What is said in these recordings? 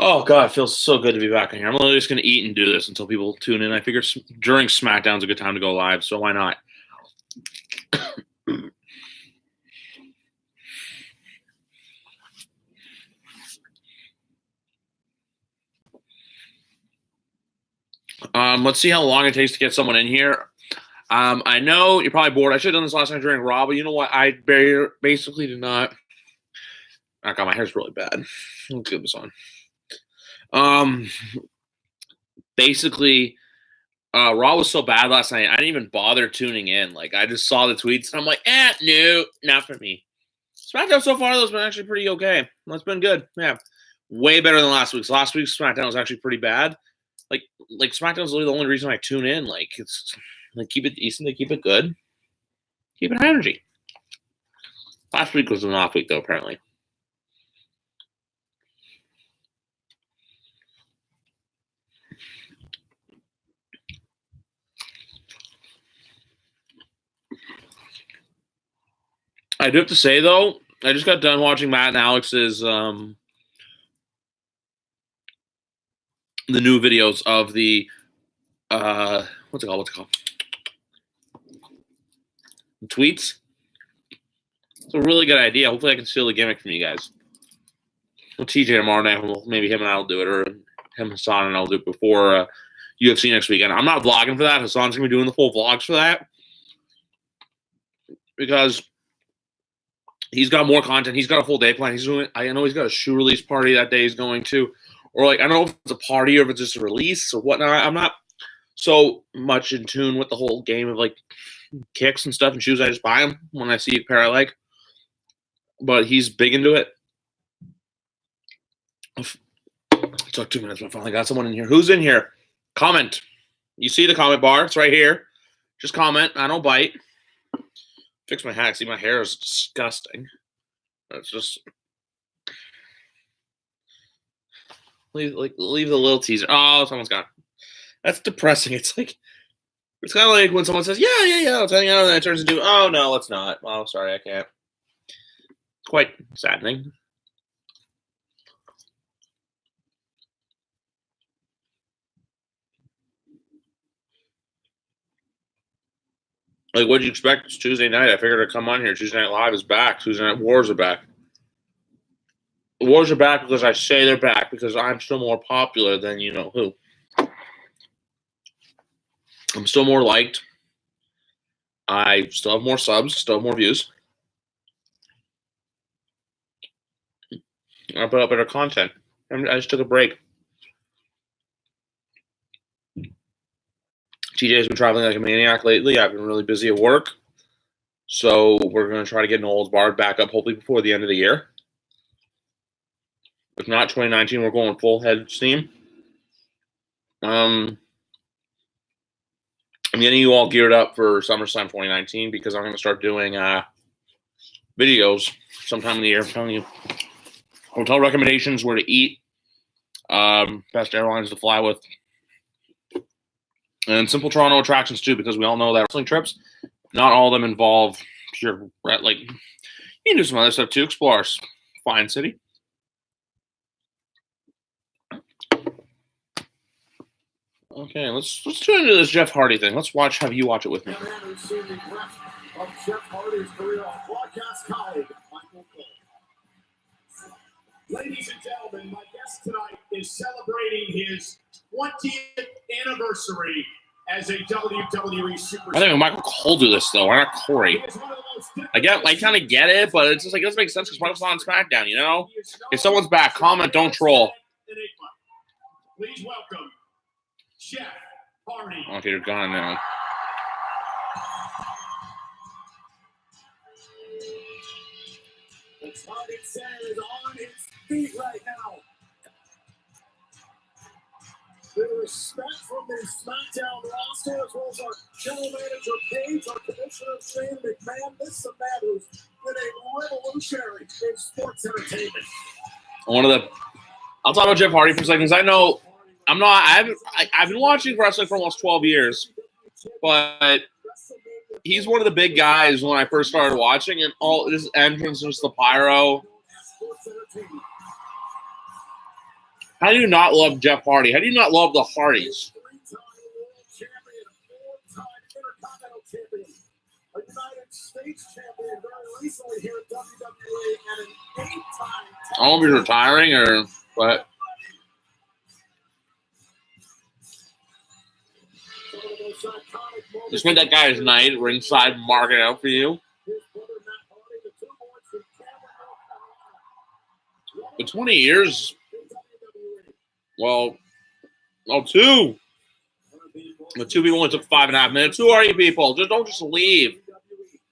Oh god, it feels so good to be back in here. I'm literally just gonna eat and do this until people tune in. I figure during SmackDown's a good time to go live, so why not? Let's see how long it takes to get someone in here. I know you're probably bored. I should have done this last night during Raw, but you know what? I basically did not. Oh god, my hair's really bad. Let's get this on. Basically, Raw was so bad last night. I didn't even bother tuning in. Like, I just saw the tweets and I'm like, no, not for me. SmackDown so far though has been actually pretty okay. It's been good. Yeah, way better than last week's. Last week's SmackDown was actually pretty bad. Like SmackDown's really the only reason I tune in. Like, it's like keep it decent, they keep it good, keep it high energy. Last week was an off week though, apparently. I do have to say though, I just got done watching Matt and Alex's the new videos of the what's it called? The tweets. It's a really good idea. Hopefully I can steal the gimmick from you guys. Well, TJ tomorrow night, maybe him and I'll do it, or him, Hassan, and I'll do it before UFC next weekend. I'm not vlogging for that. Hassan's going to be doing the full vlogs for that because he's got more content. He's got a full day plan. He's doing. I know he's got a shoe release party that day he's going to, or like I don't know if it's a party or if it's just a release or whatnot. I'm not so much in tune with the whole game of like kicks and stuff and shoes. I just buy them when I see a pair I like. But he's big into it. It took 2 minutes, but I finally got someone in here. Who's in here? Comment. You see the comment bar? It's right here. Just comment. I don't bite. Fix my hat. See, my hair is disgusting. It's just leave the little teaser. Oh, someone's gone. That's depressing. It's kind of like when someone says, yeah, I'll tell you, and then it turns into, oh no, it's not. Oh, sorry, I can't. It's quite saddening. Like, what'd you expect? It's Tuesday night. I figured I'd come on here. Tuesday Night Live is back. Tuesday Night Wars are back. The Wars are back because I say they're back because I'm still more popular than you know who. I'm still more liked. I still have more subs, still have more views. I put up better content. I just took a break. TJ's been traveling like a maniac lately. I've been really busy at work. So we're going to try to get Noel's Bar back up hopefully before the end of the year. If not, 2019, we're going full head steam. I'm getting you all geared up for SummerSlam 2019 because I'm going to start doing videos sometime in the year. I'm telling you hotel recommendations, where to eat, best airlines to fly with, and simple Toronto attractions too, because we all know that wrestling trips, not all of them involve pure, like, you can do some other stuff too. Explore our fine city. Okay, let's tune into this Jeff Hardy thing. Let's have you watch it with me. Of Jeff Hardy's career on broadcast colleague, Michael Cole. Ladies and gentlemen, my guest tonight is celebrating his 20th anniversary as a WWE superstar. I think Michael Cole do this though. Why not Corey? I kind of get it, but it's just like it doesn't make sense because Michael's on SmackDown. You know, if someone's back, comment, don't troll. Please welcome Jeff Hardy. Okay, you're gone now. The Target Center is on its feet right now. The respect from the SmackDown roster, as well as our general manager Paige, our commissioner Shane McMahon. This is a man who's been a revolutionary in sports entertainment. I'll talk about Jeff Hardy for a second, because I know I've been watching wrestling for almost 12 years, but he's one of the big guys when I first started watching, and all this entrance was the pyro. How do you not love Jeff Hardy? How do you not love the Hardys? I don't know if he's retiring or what. Just made that guy's night ringside mark it out for you. For 20 years, well, two. The two people only took 5.5 minutes. Who are you people? Don't just leave.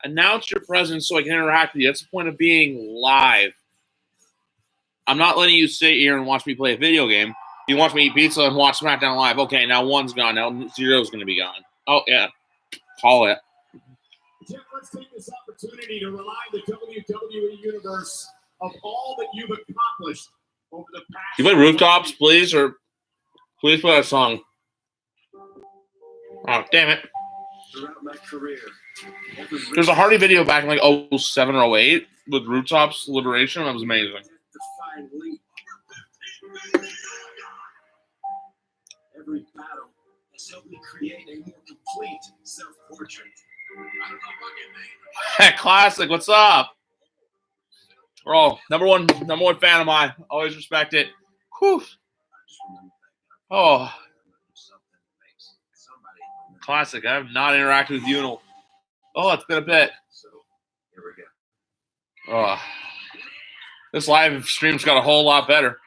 Announce your presence so I can interact with you. That's the point of being live. I'm not letting you sit here and watch me play a video game. You watch me eat pizza and watch SmackDown Live. Okay, now one's gone. Now zero's going to be gone. Oh, yeah. Call it. Jeff, let's take this opportunity to remind the WWE Universe of all that you've accomplished over the past. You play Rooftops, please, or please play that song. Oh, damn it. Throughout my career, there's a Hardy video back in like 07 or 08 with Rooftops Liberation. That was amazing. Every battle has helped me create a more complete self-portrait. Classic, what's up? Bro, number one fan of mine. Always respect it. Whew. Oh. Classic. I have not interacted with you in it's been a bit. So here we go. Oh. This live stream's got a whole lot better.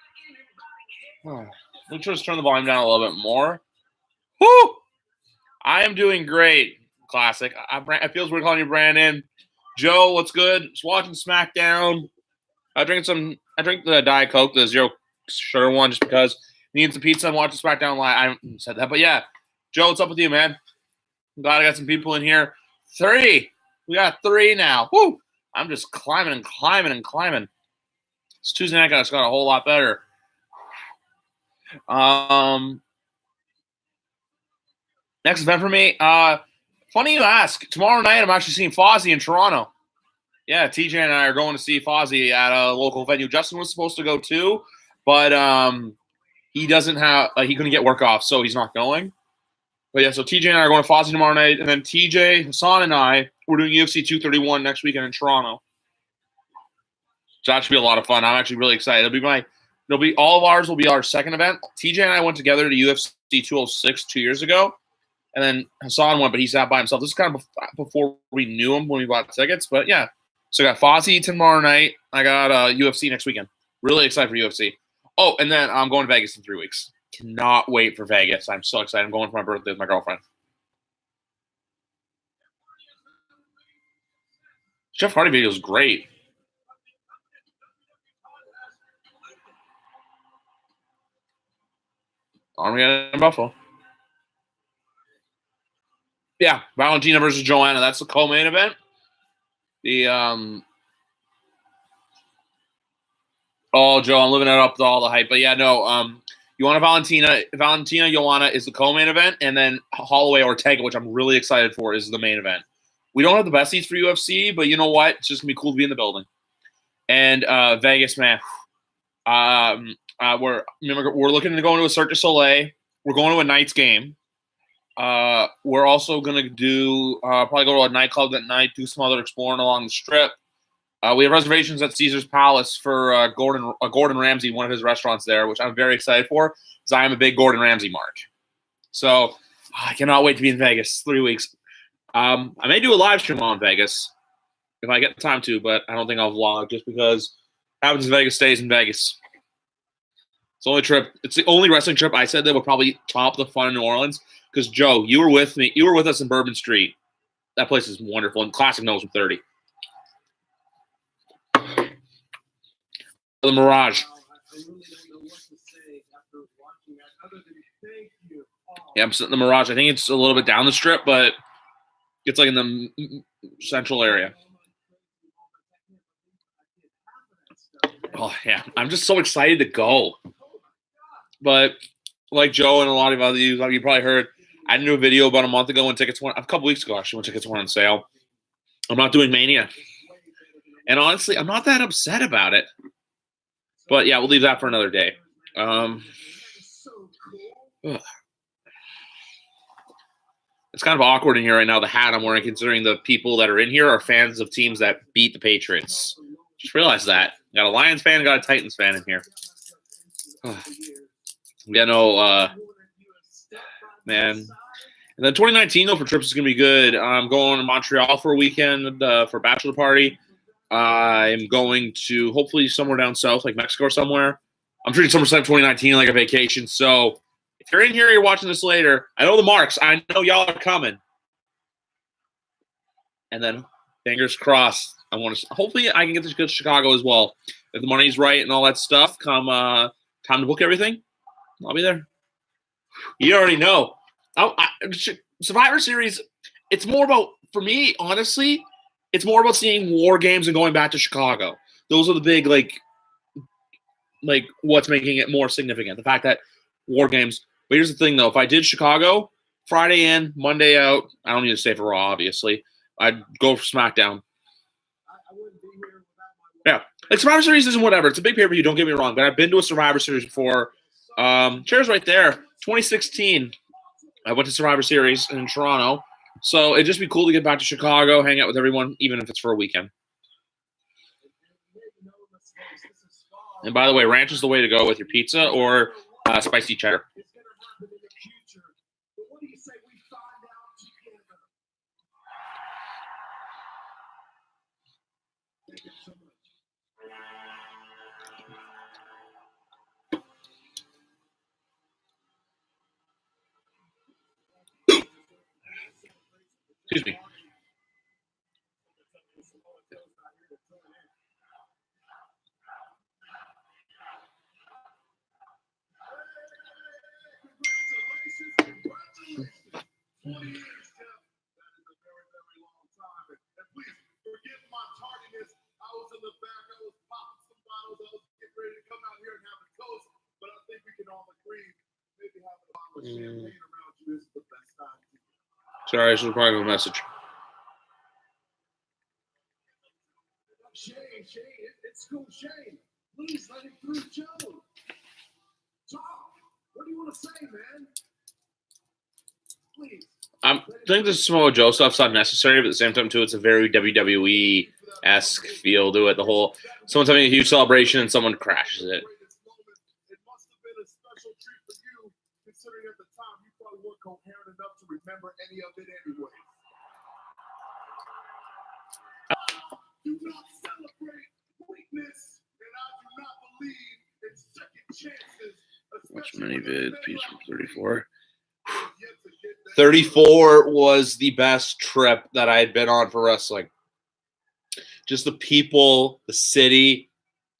Oh. Let me just turn the volume down a little bit more. Woo! I am doing great. Classic. It feels weird calling you Brandon. Joe, what's good? Just watching SmackDown. I drink the Diet Coke, the zero sugar one, just because needs some pizza and watching SmackDown Live. I said that, but yeah. Joe, what's up with you, man? I'm glad I got some people in here. 3. We got 3 now. Woo! I'm just climbing and climbing and climbing. This Tuesday night got a whole lot better. Next event for me. Funny you ask. Tomorrow night I'm actually seeing Fozzy in Toronto. Yeah, TJ and I are going to see Fozzy at a local venue. Justin was supposed to go too, but he doesn't have he couldn't get work off, so he's not going. But yeah, so TJ and I are going to Fozzy tomorrow night, and then TJ, Hassan, and I we're doing UFC 231 next weekend in Toronto. So that should be a lot of fun. I'm actually really excited. All of ours will be our second event. TJ and I went together to UFC 206 2 years ago, and then Hassan went, but he sat by himself. This is kind of before we knew him when we bought tickets. But yeah, so I got Fozzy tomorrow night. I got UFC next weekend. Really excited for UFC. Oh, and then I'm going to Vegas in 3 weeks. Cannot wait for Vegas. I'm so excited. I'm going for my birthday with my girlfriend. Jeff Hardy video is great. Armageddon in Buffalo. Yeah, Valentina versus Joanna. That's the co-main event. Oh, Joe, I'm living it up to all the hype. But yeah, no, Valentina, Joanna is the co-main event, and then Holloway Ortega, which I'm really excited for, is the main event. We don't have the best seats for UFC, but you know what? It's just gonna be cool to be in the building. And Vegas, man, we're looking to go into a Cirque du Soleil. We're going to a Knights game. We're also gonna do probably go to a nightclub that night, do some other exploring along the strip. We have reservations at Caesar's Palace for Gordon Ramsay, one of his restaurants there, which I'm very excited for because I am a big Gordon Ramsay mark. So I cannot wait to be in Vegas 3 weeks. I may do a live stream on Vegas if I get the time to, but I don't think I'll vlog just because happens in Vegas stays in Vegas. It's the only trip. It's the only wrestling trip I said that would probably top the fun in New Orleans because, Joe, you were with me. You were with us in Bourbon Street. That place is wonderful, and Classic knows from 30. The Mirage. Yeah, I'm sitting in the Mirage. I think it's a little bit down the strip, but it's like in the central area. Oh, yeah. I'm just so excited to go. But like Joe and a lot of other you probably heard, I did a video about a month ago when tickets went, a couple weeks ago actually, when tickets went on sale. I'm not doing Mania. And honestly, I'm not that upset about it. But yeah, we'll leave that for another day. Ugh. It's kind of awkward in here right now, the hat I'm wearing, considering the people that are in here are fans of teams that beat the Patriots. Just realized that. Got a Lions fan, got a Titans fan in here. Man. And then 2019, though, for trips is going to be good. I'm going to Montreal for a weekend for a bachelor party. I'm going to hopefully somewhere down south, like Mexico or somewhere. I'm treating SummerSlam 2019 like a vacation. So if you're in here, you're watching this later, I know the marks. I know y'all are coming. And then fingers crossed. Hopefully I can get to Chicago as well. If the money's right and all that stuff, come time to book everything, I'll be there. You already know. Survivor Series, it's more about, for me, honestly, it's more about seeing War Games and going back to Chicago. Those are the big, like what's making it more significant. The fact that War Games. But here's the thing, though. If I did Chicago, Friday in, Monday out, I don't need to stay for Raw, obviously. I'd go for SmackDown. Yeah. Like, Survivor Series isn't whatever. It's a big pay-per-view, don't get me wrong. But I've been to a Survivor Series before. Chair's right there. 2016, I went to Survivor Series in Toronto. So it'd just be cool to get back to Chicago, hang out with everyone, even if it's for a weekend. And by the way, ranch is the way to go with your pizza or spicy cheddar. Excuse me. Sorry, this was probably a message. Shane, it's cool, Shane. Please let it through, Joe. Talk. What do you want to say, man? Please. I think the Samoa Joe stuff's unnecessary, but at the same time, too, it's a very WWE-esque feel to it. The whole someone's having a huge celebration and someone crashes it. It must have been a special treat for you, considering at the time you probably weren't coherent enough to remember any of it anyway. Do not celebrate weakness, and I do not believe in second chances. Watch many vids, piece from 34. 34 was the best trip that I had been on for wrestling. Just the people, the city,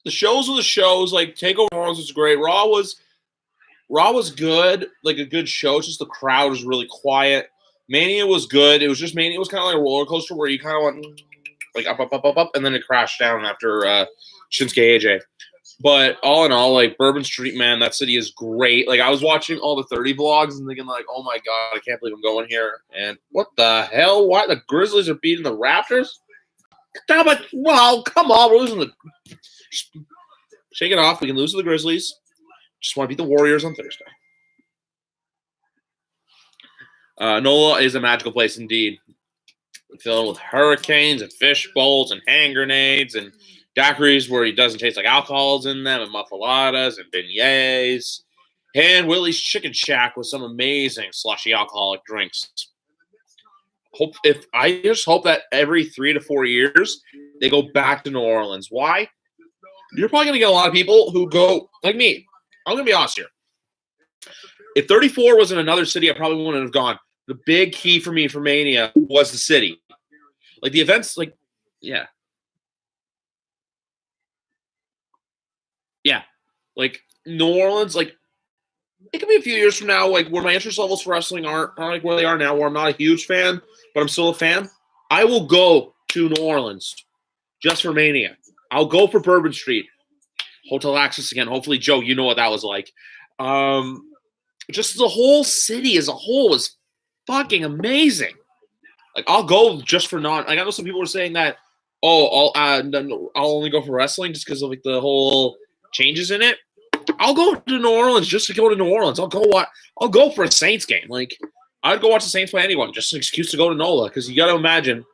the shows were the shows. Like TakeOver New Orleans was great. Raw was good, like a good show. It's just the crowd was really quiet. Mania was good. It was just Mania. It was kind of like a roller coaster where you kind of went like up, and then it crashed down after Shinsuke AJ. But all in all, like Bourbon Street, man, that city is great. Like I was watching all the 30 vlogs and thinking like, oh my God, I can't believe I'm going here. And what the hell? Why the Grizzlies are beating the Raptors? Well, come on, we're losing the. Shake it off. We can lose to the Grizzlies. Just want to beat the Warriors on Thursday. NOLA is a magical place indeed. Filled with hurricanes and fish bowls and hand grenades and daiquiris where it doesn't taste like alcohol's in them and muffaladas and beignets. And Willie's Chicken Shack with some amazing slushy alcoholic drinks. I just hope that every 3 to 4 years they go back to New Orleans. Why? You're probably going to get a lot of people who go, like me. I'm going to be honest here. If 34 was in another city, I probably wouldn't have gone. The big key for me for Mania was the city. Like the events, like, yeah. Yeah. Like New Orleans, like, it could be a few years from now, like where my interest levels for wrestling aren't like where they are now, where I'm not a huge fan, but I'm still a fan. I will go to New Orleans just for Mania. I'll go for Bourbon Street. Hotel Access again. Hopefully, Joe, you know what that was like. Just the whole city as a whole was fucking amazing. Like, I'll go just for like, I know some people were saying that, I'll only go for wrestling just because of like the whole changes in it. I'll go to New Orleans just to go to New Orleans. I'll go for a Saints game. Like, I'd go watch the Saints play anyone. Just an excuse to go to NOLA, because you got to imagine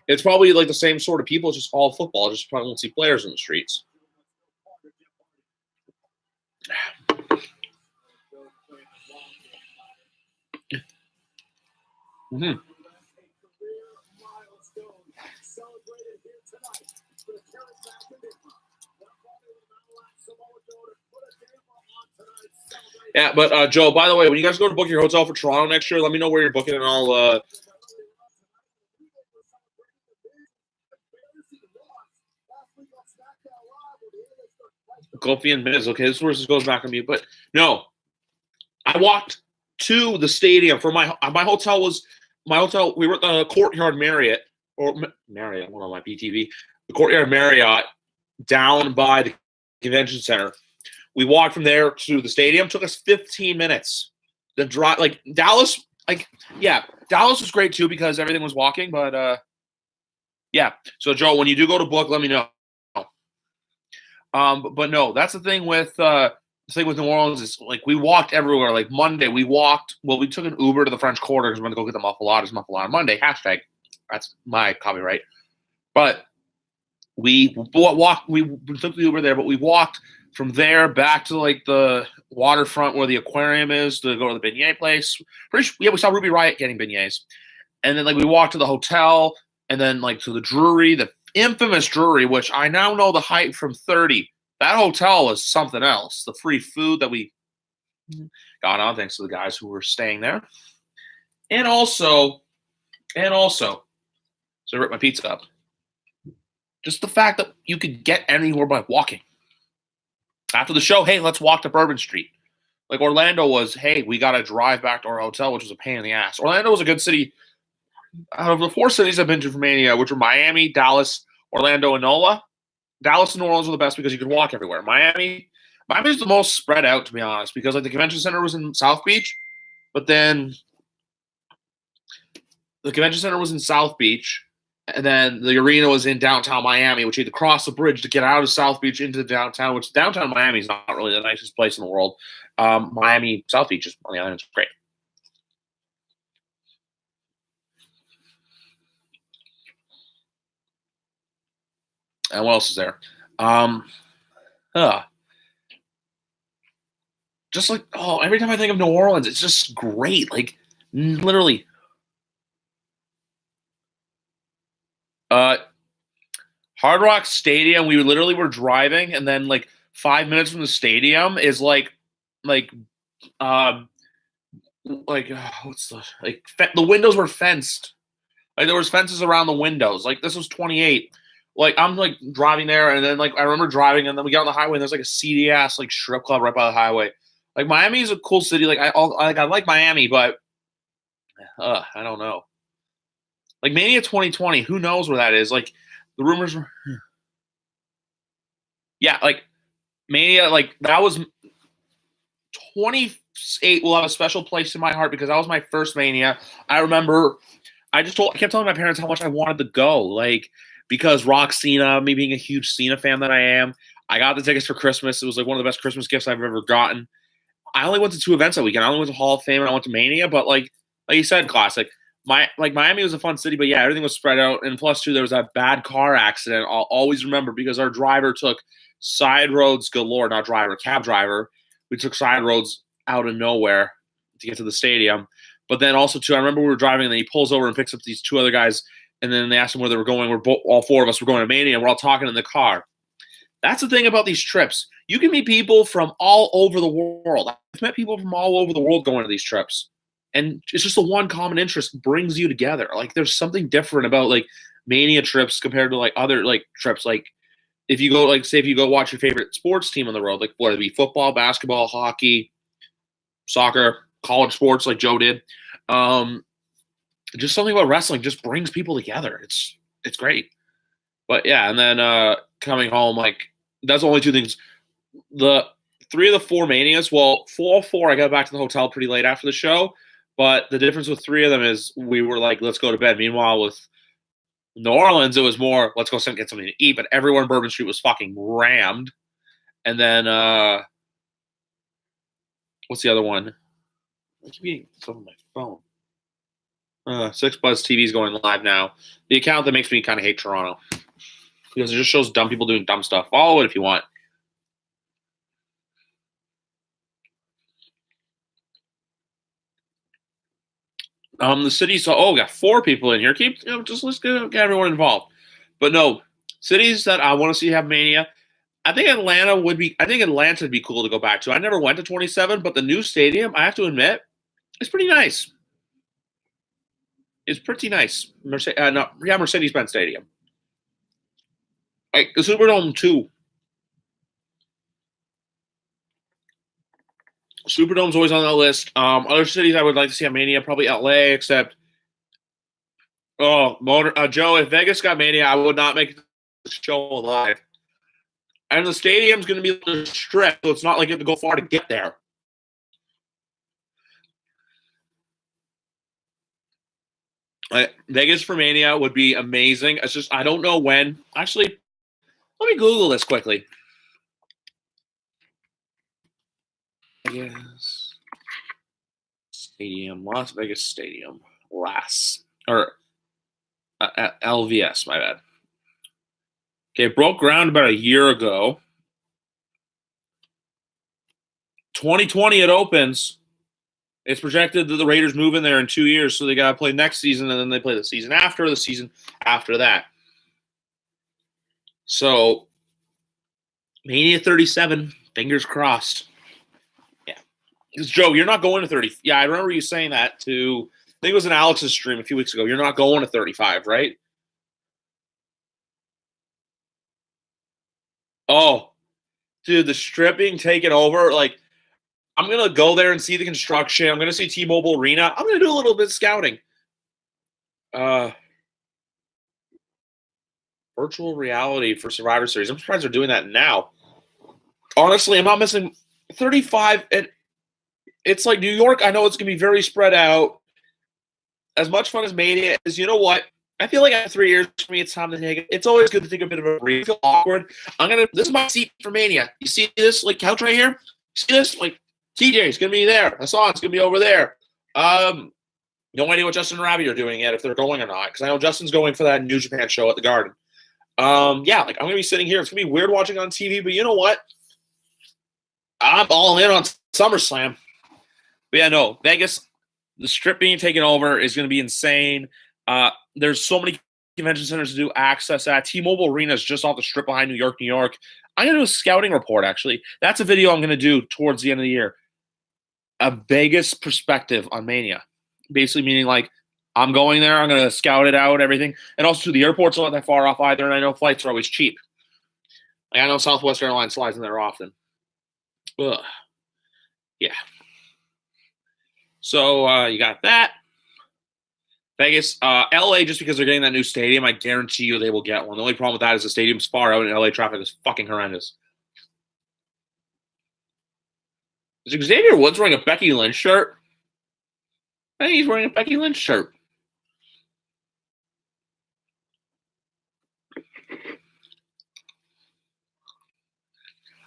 it's probably like the same sort of people. It's just all football. Just probably won't see players in the streets. Mm-hmm. Yeah, but Joe, by the way, when you guys go to book your hotel for Toronto next year, let me know where you're booking, and I'll Kofi and Miz. Okay, this is where this goes back on me. But no, I walked to the stadium for my hotel was my hotel. We were at the Courtyard Marriott or Marriott, one on my PTV, the Courtyard Marriott down by the convention center. We walked from there to the stadium. Took us 15 minutes. The drive, like Dallas, Dallas was great too because everything was walking. But yeah. So Joe, when you do go to book, let me know. But no, that's the thing with New Orleans is like we walked everywhere. Like Monday, we took an Uber to the French Quarter because we went to go get the muffaladas Monday. Hashtag, that's my copyright. But we walked. We took the Uber there, but we walked from there back to like the waterfront where the aquarium is to go to the beignet place. We saw Ruby Riott getting beignets, and then like we walked to the hotel, and then like to the Drury, the infamous Drury, which I now know the height from 30. That hotel was something else. The free food that we got on, thanks to the guys who were staying there, and also, so I ripped my pizza up. Just the fact that you could get anywhere by walking. After the show, hey, let's walk to Bourbon Street. Like Orlando was, hey, we got to drive back to our hotel, which was a pain in the ass. Orlando was a good city. Out of the 4 cities I've been to for Mania, which were Miami, Dallas, Orlando, and NOLA, Dallas and New Orleans were the best because you could walk everywhere. Miami's the most spread out, to be honest, because like the convention center was in South Beach, but then the convention center was in South Beach, and then the arena was in downtown Miami, which you had to cross the bridge to get out of South Beach into downtown, which downtown Miami is not really the nicest place in the world. Miami, South Beach is on the island. It's great. And what else is there? Just like, every time I think of New Orleans, it's just great. Like, literally. Hard Rock Stadium, we literally were driving, and then like 5 minutes from the stadium is the windows were fenced. Like there was fences around the windows. Like this was 28. Like I'm like driving there, and then like I remember driving, and then we got on the highway, and there's like a seedy ass like strip club right by the highway. Like Miami is a cool city. Like I like Miami, but I don't know. Like Mania 2020, who knows where that is? Like the rumors were, yeah, like Mania, like that was 28 will have a special place in my heart because that was my first Mania. I remember I kept telling my parents how much I wanted to go, like because Rock Cena, me being a huge Cena fan that I am, I got the tickets for Christmas. It was like one of the best Christmas gifts I've ever gotten. I only went to 2 events that weekend. I only went to Hall of Fame and I went to Mania, but like you said, classic. Miami was a fun city, but yeah, everything was spread out. And plus, too, there was that bad car accident. I'll always remember because our driver took side roads galore, cab driver. We took side roads out of nowhere to get to the stadium. But then also, too, I remember we were driving and then he pulls over and picks up these 2 other guys. And then they asked him where they were going. All 4 of us were going to Mania, and we're all talking in the car. That's the thing about these trips. You can meet people from all over the world. I've met people from all over the world going to these trips. And it's just the one common interest brings you together. Like there's something different about like Mania trips compared to like other like trips. Like if you go, like say if you go watch your favorite sports team on the road, like whether it be football, basketball, hockey, soccer, college sports, like Joe did, just something about wrestling just brings people together. It's great. But yeah, and then coming home, like that's only 2 things. The 3 of the 4 Manias, well, 4 I got back to the hotel pretty late after the show. But the difference with 3 of them is we were like, let's go to bed. Meanwhile, with New Orleans, it was more, let's go get something to eat. But everywhere in Bourbon Street was fucking rammed. And then What's the other one? I keep getting stuff on my phone. Six Buzz TV is going live now. The account that makes me kind of hate Toronto because it just shows dumb people doing dumb stuff. Follow it if you want. The city's got 4 people in here. Let's get everyone involved. But no, cities that I want to see have Mania. I think Atlanta would be cool to go back to. I never went to 27, but the new stadium, I have to admit, it's pretty nice. It's pretty nice. Mercedes-Benz Stadium. Like the Superdome too. Superdome's always on that list. Other cities I would like to see have Mania, probably LA, except Joe, if Vegas got Mania, I would not make the show live. And the stadium's going to be on the Strip, so it's not like you have to go far to get there. Vegas for Mania would be amazing. It's just I don't know when. Actually, let me Google this quickly. Vegas Stadium, Las Vegas Stadium, LVS, my bad. Okay, it broke ground about a year ago. 2020 it opens. It's projected that the Raiders move in there in 2 years, so they got to play next season, and then they play the season after that. So, Mania 37, fingers crossed. Yeah. Because, Joe, you're not going to 30. Yeah, I remember you saying that to, I think it was in Alex's stream a few weeks ago. You're not going to 35, right? Oh, dude, the Strip being taken over, like, I'm going to go there and see the construction. I'm going to see T-Mobile Arena. I'm going to do a little bit of scouting. Virtual reality for Survivor Series. I'm surprised they're doing that now. Honestly, I'm not missing 35. It's like New York. I know it's going to be very spread out. As much fun as Mania is, you know what? I feel like after 3 years for me, it's time to take it. It's always good to take a bit of a break. I feel awkward. This is my seat for Mania. You see this like couch right here? See this? Like TJ's gonna be there. Hassan's gonna be over there. No idea what Justin and Ravi are doing yet, if they're going or not, because I know Justin's going for that New Japan show at the Garden. Yeah, like I'm gonna be sitting here. It's gonna be weird watching on TV, but you know what? I'm all in on SummerSlam. But yeah, no, Vegas, the Strip being taken over is gonna be insane. There's so many convention centers to do access at. T-Mobile Arena is just off the Strip behind New York. I'm going to do a scouting report, actually. That's a video I'm going to do towards the end of the year. A Vegas perspective on Mania. Basically meaning, like, I'm going there. I'm going to scout it out, everything. And also, the airport's not that far off either, and I know flights are always cheap. Like, I know Southwest Airlines flies in there often. Ugh. Yeah. So, you got that. Vegas, LA, just because they're getting that new stadium, I guarantee you they will get one. The only problem with that is the stadium's far out and LA traffic is fucking horrendous. Is Xavier Woods wearing a Becky Lynch shirt? I think he's wearing a Becky Lynch shirt.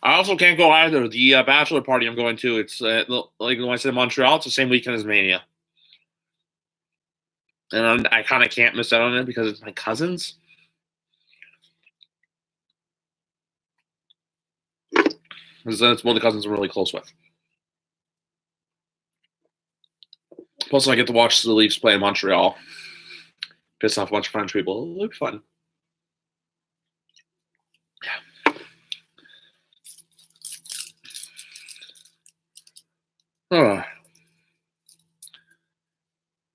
I also can't go either. The bachelor party I'm going to, it's like when I said in Montreal, it's the same weekend as Mania. And I kind of can't miss out on it because it's my cousins. Because that's one of the cousins I'm really close with. Plus, I get to watch the Leafs play in Montreal. Piss off a bunch of French people. It'll be fun. Yeah.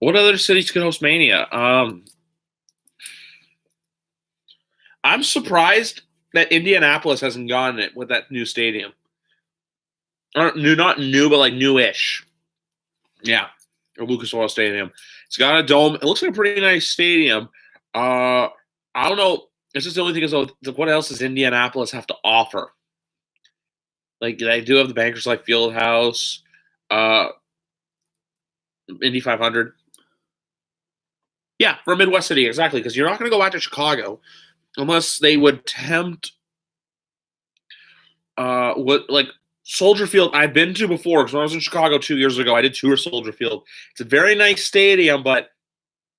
What other cities could host Mania? I'm surprised that Indianapolis hasn't gotten it with that new stadium. Or not new, but like newish. Yeah, or Lucas Oil Stadium. It's got a dome. It looks like a pretty nice stadium. I don't know. It's just the only thing is, what else does Indianapolis have to offer? Like, they do have the Bankers Life Fieldhouse, Indy 500. Yeah, for a Midwest city, exactly, because you're not going to go back to Chicago unless they would tempt Soldier Field, I've been to before because when I was in Chicago 2 years ago, I did tour Soldier Field. It's a very nice stadium, but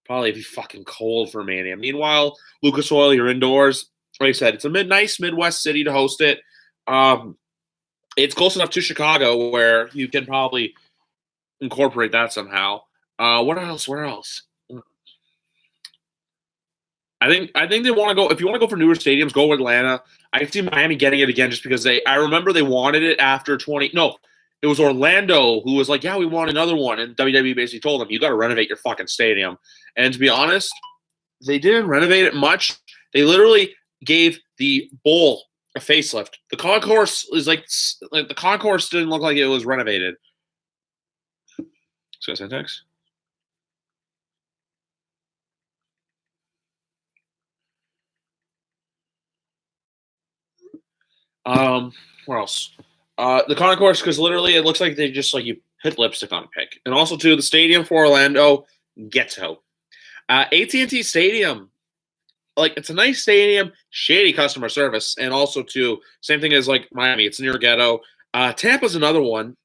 probably be fucking cold for Mania. Meanwhile, Lucas Oil, you're indoors. Like I said, it's a nice Midwest city to host it. It's close enough to Chicago where you can probably incorporate that somehow. What else? Where else? I think they want to go. If you want to go for newer stadiums, go with Atlanta. I can see Miami getting it again just because I remember they wanted it after 20. No, it was Orlando who was like, yeah, we want another one. And WWE basically told them, you got to renovate your fucking stadium. And to be honest, they didn't renovate it much. They literally gave the bowl a facelift. The concourse is like the concourse didn't look like it was renovated. So syntax. Where else? The concourse, because literally it looks like they just like you hit lipstick on a pig. And also to the stadium for Orlando, ghetto. AT&T Stadium, like it's a nice stadium, shady customer service, and also too same thing as like Miami, it's near ghetto. Tampa's another one.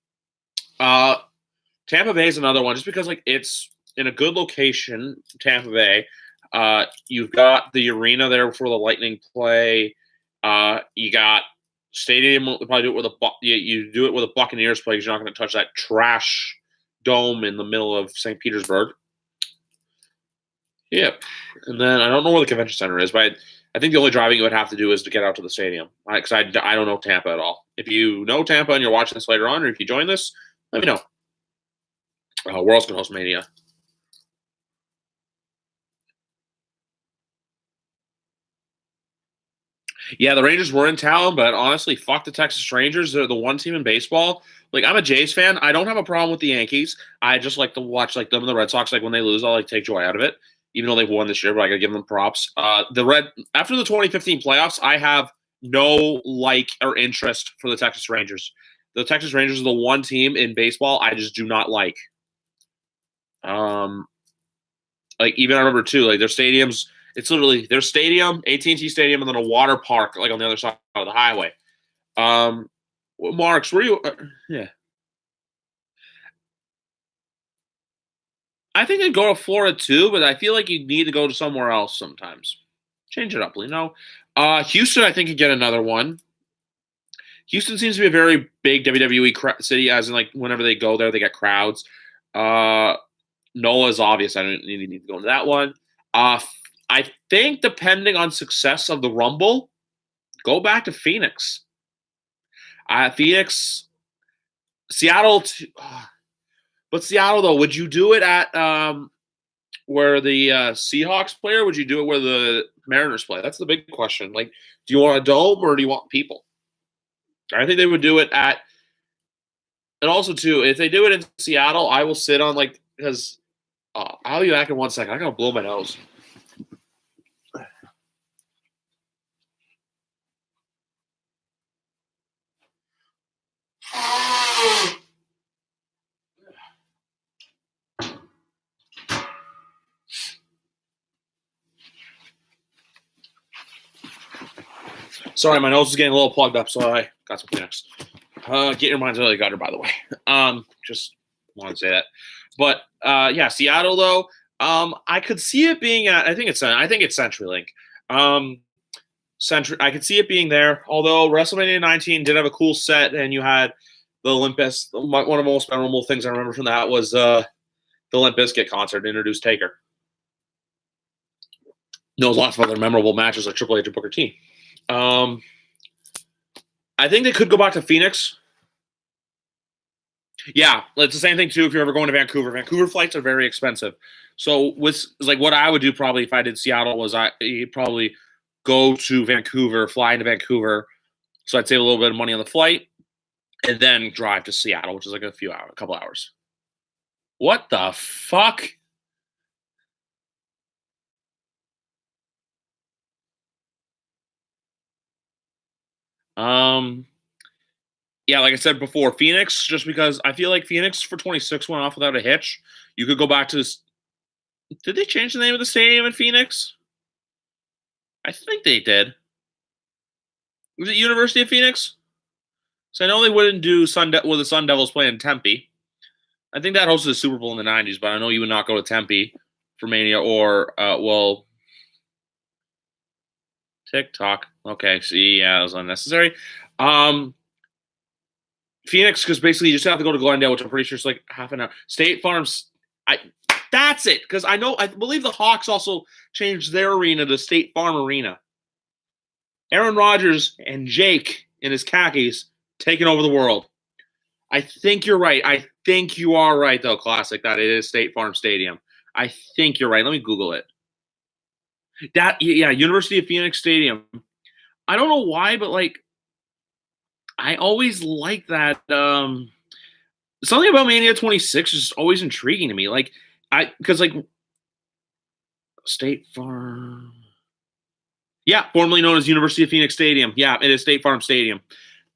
Tampa Bay is another one, just because like it's in a good location. Tampa Bay, you've got the arena there for the Lightning play. You got stadium. We'll probably do it with you do it with a Buccaneers play because you're not going to touch that trash dome in the middle of St. Petersburg. Yep. And then I don't know where the convention center is, but I think the only driving you would have to do is to get out to the stadium. Because I don't know Tampa at all. If you know Tampa and you're watching this later on, or if you join this, let me know. Where else can host Mania? Yeah, the Rangers were in town, but honestly, fuck the Texas Rangers. They're the one team in baseball. Like, I'm a Jays fan. I don't have a problem with the Yankees. I just like to watch like them and the Red Sox. Like when they lose, I'll like take joy out of it. Even though they've won this year, but I gotta give them props. After the 2015 playoffs, I have no like or interest for the Texas Rangers. The Texas Rangers are the one team in baseball I just do not like. Like even I remember too, like their stadiums. It's literally their stadium, AT&T Stadium, and then a water park like on the other side of the highway. Marks, were you? Yeah, I think I'd go to Florida too, but I feel like you need to go to somewhere else sometimes. Change it up, you know. Houston, I think could get another one. Houston seems to be a very big WWE city, as in like whenever they go there, they get crowds. NOLA is obvious. I don't need to go into that one. I think depending on success of the Rumble, go back to Phoenix. Phoenix, Seattle, but Seattle though, would you do it at where the Seahawks play, or would you do it where the Mariners play? That's the big question. Like, do you want a dome or do you want people? I think they would do it at, and also too, if they do it in Seattle, I will sit on like because I'll be back in 1 second. I gotta blow my nose. Sorry, my nose is getting a little plugged up, so I got some Kleenex. Get your minds out of the gutter, by the way. Just want to say that. But yeah, Seattle though, I could see it being at. I think it's CenturyLink. I could see it being there. Although WrestleMania 19 did have a cool set, and you had the Olympus. One of the most memorable things I remember from that was the Limp Bizkit concert to introduce Taker. There's lots of other memorable matches like Triple H and Booker T. I think they could go back to Phoenix. Yeah, it's the same thing too. If you're ever going to Vancouver, Vancouver flights are very expensive. So with like what I would do probably if I did Seattle was I'd probably go to Vancouver, fly into Vancouver, so I'd save a little bit of money on the flight, and then drive to Seattle, which is like a couple hours. What the fuck? Yeah, like I said before, Phoenix, just because I feel like Phoenix for 26 went off without a hitch. You could go back to this. Did they change the name of the stadium in Phoenix? I think they did. Was it University of Phoenix? So I know they wouldn't do the Sun Devils play in Tempe. I think that hosted the Super Bowl in the 90s, but I know you would not go to Tempe for Mania or, TikTok. Okay, see, yeah, it was unnecessary. Phoenix, because basically you just have to go to Glendale, which I'm pretty sure is like half an hour. State Farms, that's it, because I believe the Hawks also changed their arena to State Farm Arena. Aaron Rodgers and Jake in his khakis taking over the world. I think you're right. I think you are right, though, Classic, that it is State Farm Stadium. I think you're right. Let me Google it. University of Phoenix Stadium. I don't know why, but I always like that. Something about Mania 26 is always intriguing to me. Because State Farm. Yeah, formerly known as University of Phoenix Stadium. Yeah, it is State Farm Stadium,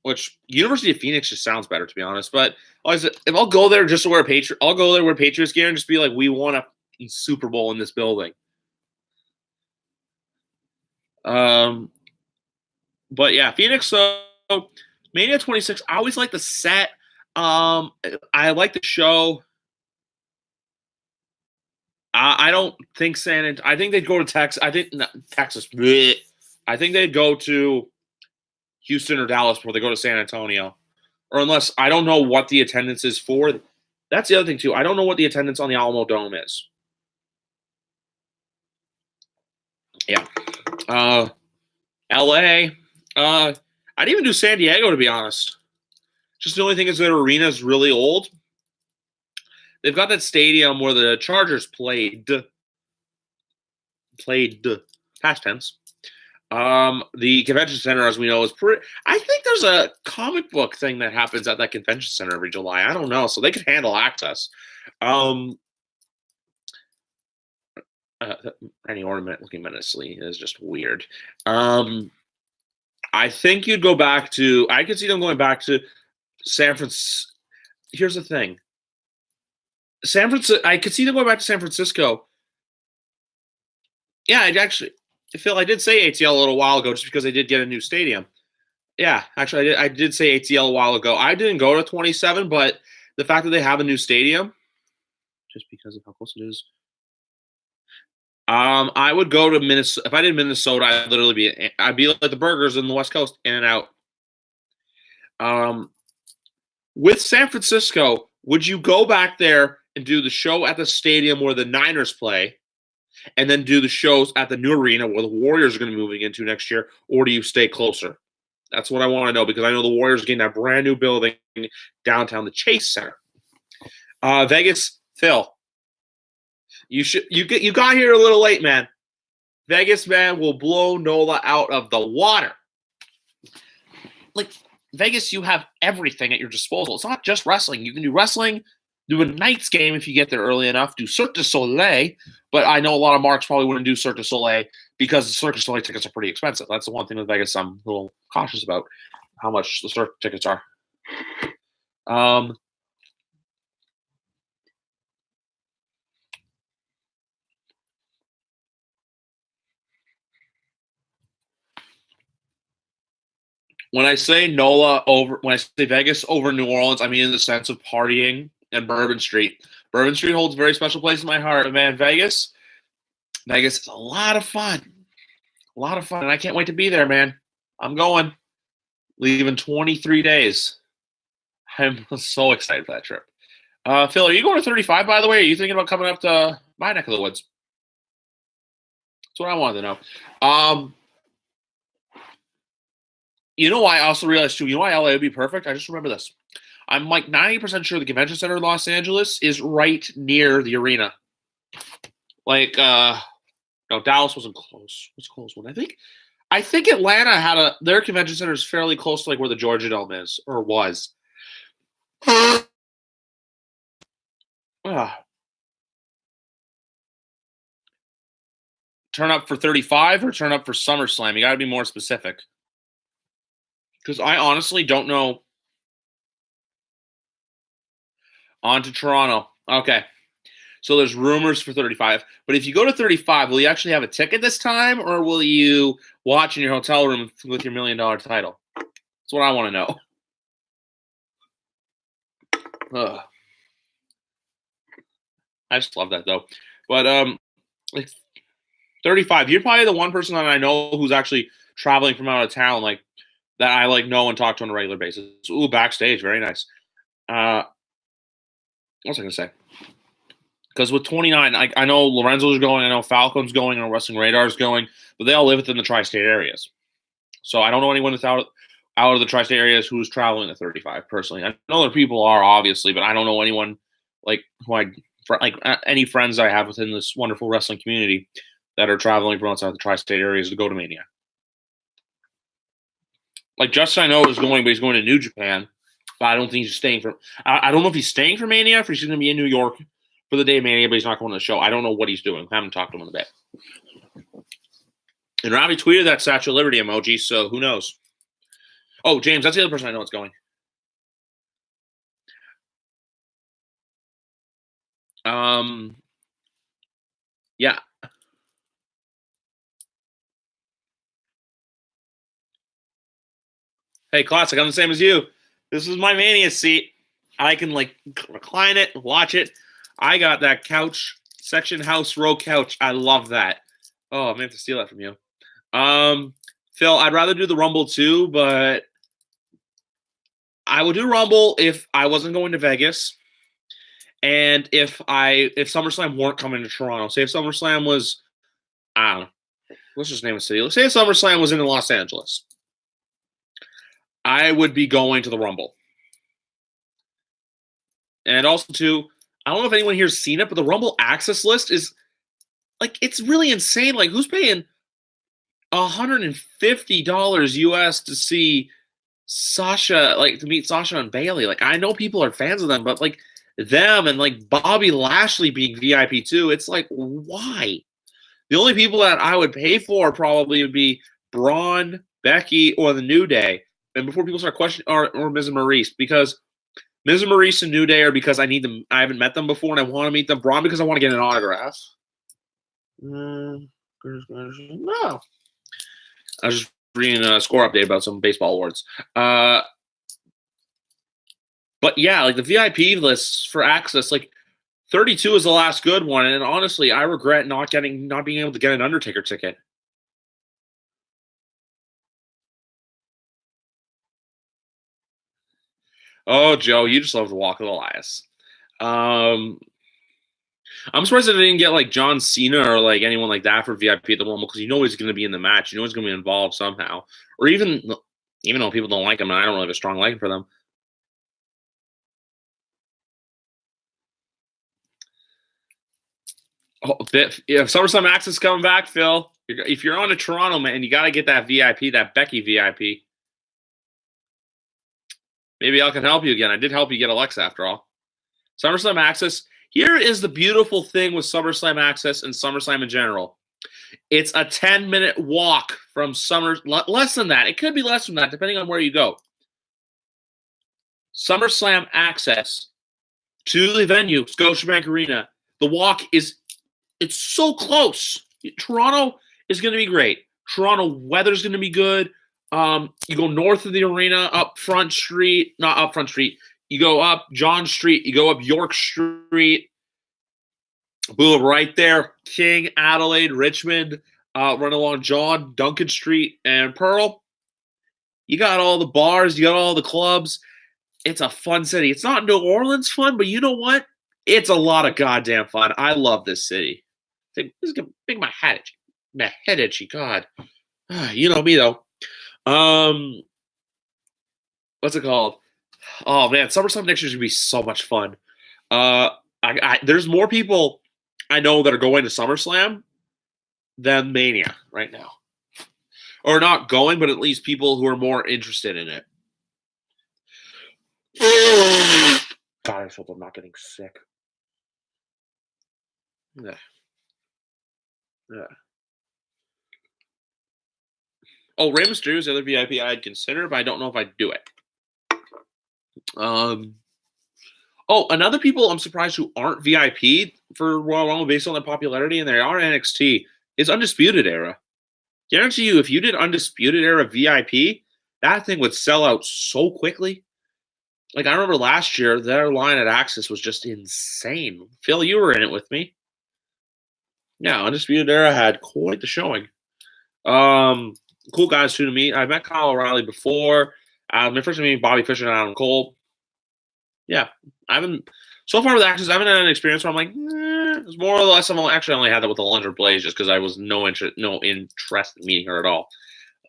which University of Phoenix just sounds better, to be honest. But if I'll go there just to wear I'll go there wear Patriots gear and just be like, we won a Super Bowl in this building. But yeah, Phoenix. So Mania 26. I always like the set. I like the show. I don't think I think they'd go to Texas. Texas. Bleh. I think they'd go to Houston or Dallas before they go to San Antonio. Or unless I don't know what the attendance is for. That's the other thing, too. I don't know what the attendance on the Alamo Dome is. Yeah. LA. I'd even do San Diego, to be honest. Just the only thing is their arena is really old. They've got that stadium where the Chargers played past tense. The convention center, as we know, is pretty. I think there's a comic book thing that happens at that convention center every July. I don't know, so they could handle access. Any ornament looking menacingly is just weird. I think you'd go back to. I could see them going back to San Francisco. Here's the thing. San Francisco. I could see them going back to San Francisco. Yeah, Phil, I did say ATL a little while ago just because they did get a new stadium. Yeah, actually, I did say ATL a while ago. I didn't go to 27, but the fact that they have a new stadium, just because of how close it is. I would go to Minnesota. If I did Minnesota, I'd be like the burgers in the West Coast, in and out. With San Francisco, would you go back there and do the show at the stadium where the Niners play, and then do the shows at the new arena where the Warriors are going to be moving into next year, or do you stay closer? That's what I want to know, because I know the Warriors are getting that brand new building downtown, the Chase Center. Vegas, Phil, you got here a little late, man. Vegas, man, will blow NOLA out of the water. Vegas, you have everything at your disposal. It's not just wrestling. You can do wrestling, do a night's game if you get there early enough, do Cirque du Soleil, but I know a lot of marks probably wouldn't do Cirque du Soleil because the Cirque du Soleil tickets are pretty expensive. That's the one thing with Vegas I'm a little cautious about, how much the Cirque tickets are. When I say Vegas over New Orleans, I mean in the sense of partying and Bourbon Street. Bourbon Street holds a very special place in my heart. Man, Vegas is a lot of fun. A lot of fun. And I can't wait to be there, man. I'm going. Leaving 23 days. I'm so excited for that trip. Phil, are you going to 35, by the way? Are you thinking about coming up to my neck of the woods? That's what I wanted to know. You know why I also realized, too, you know why LA would be perfect? I just remember this. I'm 90% sure the convention center in Los Angeles is right near the arena. No, Dallas wasn't close. What's close one? I think Atlanta their convention center is fairly close to where the Georgia Dome is, or was. Turn up for 35 or turn up for SummerSlam? You got to be more specific. Because I honestly don't know. On to Toronto. Okay. So there's rumors for 35. But if you go to 35, will you actually have a ticket this time? Or will you watch in your hotel room with your $1 million title? That's what I want to know. Ugh. I just love that though. But like 35, you're probably the one person that I know who's actually traveling from out of town, like that I like know and talk to on a regular basis. Ooh, backstage, very nice. What was I gonna say? Because with 29, I know Lorenzo's going, I know Falcon's going, I know Wrestling Radar's going, but they all live within the tri-state areas. So I don't know anyone that's out of the tri-state areas who's traveling to 35 personally. I know there people are obviously, but I don't know anyone like any friends I have within this wonderful wrestling community that are traveling from outside the tri-state areas to go to Mania. Like Justin, I know is going, but he's going to New Japan. But I don't think he's staying for. I don't know if he's staying for Mania, if he's going to be in New York for the day of Mania, but he's not going to the show. I don't know what he's doing. I haven't talked to him in a bit. And Robbie tweeted that Statue of Liberty emoji, so who knows? Oh, James, that's the other person I know that's going. Yeah. Hey, Classic, I'm the same as you. This is my Mania seat. I can like recline it, watch it. I got that couch, section house row couch. I love that. Oh, I may have to steal that from you. Phil, I'd rather do the Rumble too, but I would do Rumble if I wasn't going to Vegas. And if SummerSlam weren't coming to Toronto, say if SummerSlam was, I don't know, let's just name a city. Let's say if SummerSlam was in Los Angeles, I would be going to the Rumble. And also, too, I don't know if anyone here's seen it, but the Rumble access list is, like, it's really insane. Like, who's paying $150 US to see Sasha, like, to meet Sasha and Bailey? Like, I know people are fans of them, but, like, them and, like, Bobby Lashley being VIP, too, it's like, why? The only people that I would pay for probably would be Braun, Becky, or the New Day. And before people start questioning, or Miz and Maurice, because Miz and Maurice and New Day are because I need them. I haven't met them before, and I want to meet them. Braun because I want to get an autograph. No, I was just reading a score update about some baseball awards. But yeah, like the VIP lists for access, like 32 is the last good one, and honestly, I regret not being able to get an Undertaker ticket. Oh, Joe, you just love the Walk of Elias. I'm surprised that they didn't get like John Cena or like anyone like that for VIP at the Rumble because you know he's going to be in the match. You know he's going to be involved somehow. Or even though people don't like him, and I don't really have a strong liking for them. Oh, if SummerSlam Access coming back, Phil, if you're on to Toronto, man, you got to get that VIP, that Becky VIP. Maybe I can help you again. I did help you get Alexa after all. SummerSlam Access. Here is the beautiful thing with SummerSlam Access and SummerSlam in general. It's a 10-minute walk from less than that. It could be less than that, depending on where you go. SummerSlam Access to the venue, Scotiabank Arena. The walk it's so close. Toronto is going to be great. Toronto weather's going to be good. You go north of the arena, not up Front Street. You go up John Street. You go up York Street. Boom, right there. King, Adelaide, Richmond. Run along John, Duncan Street, and Pearl. You got all the bars. You got all the clubs. It's a fun city. It's not New Orleans fun, but you know what? It's a lot of goddamn fun. I love this city. This is gonna make my head itchy. My head itchy. God. You know me, though. What's it called? Oh man, SummerSlam next year is gonna be so much fun. There's more people I know that are going to SummerSlam than Mania right now, or not going, but at least people who are more interested in it. God, I hope I'm not getting sick. Yeah. Oh, Rey Mysterio is the other VIP I'd consider, but I don't know if I'd do it. Oh, another people I'm surprised who aren't VIP for Royal Rumble based on their popularity, and they are NXT, is Undisputed Era. Guarantee you, if you did Undisputed Era VIP, that thing would sell out so quickly. Like, I remember last year, their line at Axis was just insane. Phil, you were in it with me. Yeah, Undisputed Era had quite the showing. Cool guys too to meet. I met Kyle O'Reilly before. My first time meeting Bobby Fischer and Adam Cole. Yeah, I haven't. So far with Axis, I haven't had an experience where I'm like, it's more or less. I've only had that with the Alundra Blaze just because I was no interest in meeting her at all.